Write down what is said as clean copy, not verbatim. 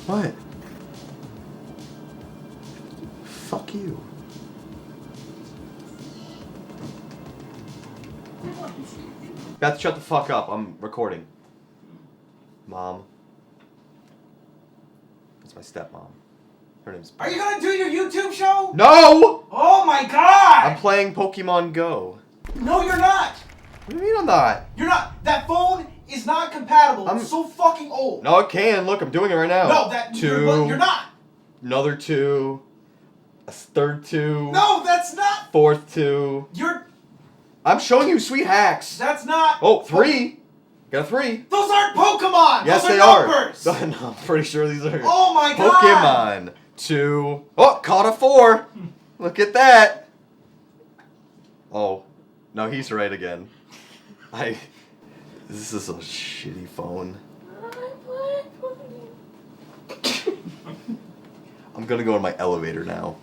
What? Fuck you. Beth, shut the fuck up. I'm recording. Mom. That's my stepmom. Her name's... Are you gonna do your YouTube show? No! Oh my god! I'm playing Pokemon Go. No, you're not! What do you mean I'm not? You're not. That phone is not compatible. It's so fucking old. No, it can. Look, I'm doing it right now. No, that... 2. You're not. Another 2. A third 2. No, that's not... Fourth 2. You're... I'm showing you sweet hacks. That's not... Oh, 3. Got a 3. Those aren't Pokemon! Yes, Those they are are. numbers! No, I'm pretty sure these are. Oh my god! Pokemon 2. Oh, caught a 4. Look at that. Oh, no, he's right again. This is a shitty phone. I'm gonna go in my elevator now.